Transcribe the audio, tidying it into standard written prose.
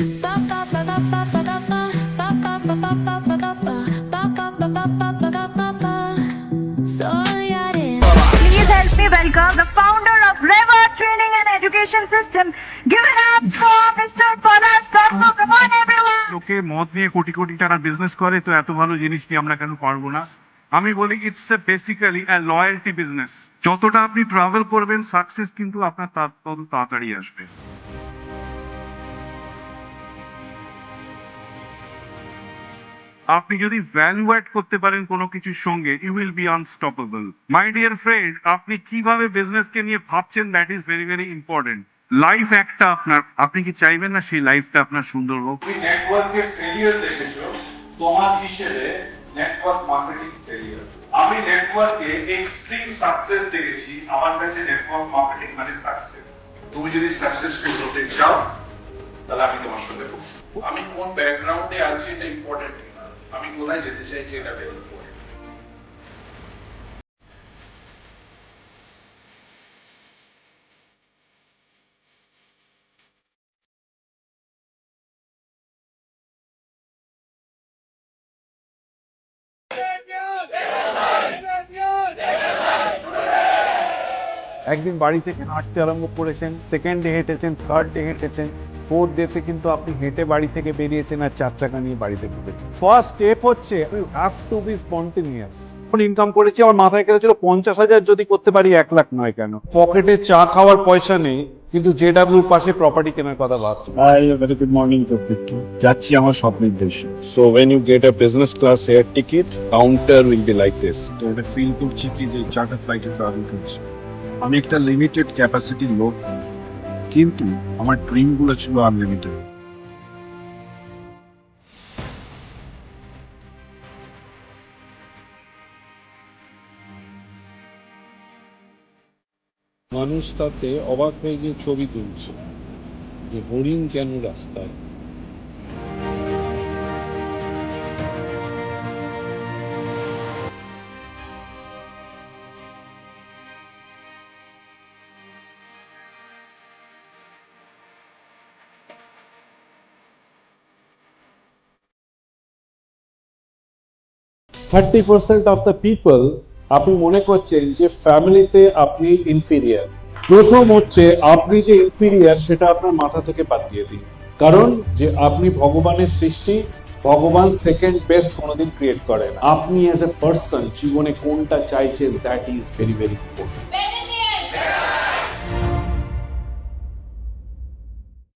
Please help me welcome the founder of River Training and Education System. Give it up for Mr. Paras Babu. Come on, everyone. লোকে মদ নিয়ে কোটি কোটি টাকা business করে, তো এত ভালো জিনিস নিয়ে আমরা কেন পারবো না? আমি বলি it's a basically A loyalty business. যতটা আপনি ট্রাভেল করবেন, সাকসেস কিন্তু আপনার তত তাড়াতাড়ি আসবে। আপনি যদি ভ্যালু অ্যাড করতে পারেন কোনো কিছুর সঙ্গে, you will be unstoppable. My dear friend, আপনি কিভাবে বিজনেসকে নিয়ে ভাবছেন, that is very very important. Life একটা আপনার, আপনি কি চাইবেন না সেই লাইফটা আপনার সুন্দর হোক? তুমি নেটওয়ার্কের ফেলিয়ার দেখেছো, তোমার হিসেবে নেটওয়ার্ক মার্কেটিং ফেলিয়ার। আমি নেটওয়ার্কে এক্সট্রিম সাকসেস দেখেছি, আমার কাছে নেটওয়ার্ক মার্কেটিং মানে সাকসেস। তুমি যদি সাকসেসফুল হতে চাও, তাহলে আমি তোমার সঙ্গে বসবো। আমি কোন ব্যাকগ্রাউন্ডে আছি এটা ইম্পর্টেন্ট না, আমি কোথায় যেতে চাইছি এটা ভেরি ইম্পর্টেন্ট। একদিন বাড়ি থেকে হাঁটতে আরম্ভ করেছেন, সেকেন্ড ডে হেঁটেছেন, থার্ড ডে হেঁটেছেন, ফোর্থ ডেতে কিন্তু আপনি হেঁটে বাড়ি থেকে বেরিয়েছেন আর 4 চাকা নিয়ে বাড়িতে ঢুকেছেন। ফার্স্ট স্টেপ হচ্ছে you have to be spontaneous. Income করেছি, আমার মাথায় কেটেছিল 50,000 যদি করতে পারি 1 লাখ নয় কেন। পকেটে চা খাওয়ার পয়সা নেই, কিন্তু জেডব্লিউর পাশে প্রপার্টি কেনার কথা ভাবছি। Hi, a very good morning to you. যাচ্ছি আমার স্বপ্নের দেশে। So when you get a business class air ticket, counter will be like this. তো এটা ফিল করছি কি যে চার্টার ফ্লাইটে ট্রাভেল করছি। আমি একটা লিমিটেড ক্যাপাসিটি লোক, কিন্তু আমার ড্রিম গুলো ছিল আনলিমিটেড। মানুষ তাতে অবাক হয়ে গিয়ে ছবি তুলছে যে হরিণ কেন রাস্তায়। Thirty percent of the people আপনি মনে করছেন যে ফ্যামিলিতে আপনি ইনফিরিয়ার। প্রথম হচ্ছে আপনি যে ইনফিরিয়ার সেটা আপনার মাথা থেকে বাদ দিয়ে দিন, কারণ যে আপনি ভগবানের সৃষ্টি, ভগবান সেকেন্ড বেস্ট কোনোদিন ক্রিয়েট করেন। আপনি অ্যাজ এ পার্সন জীবনে কোনটা চাইছেন, that is very very important.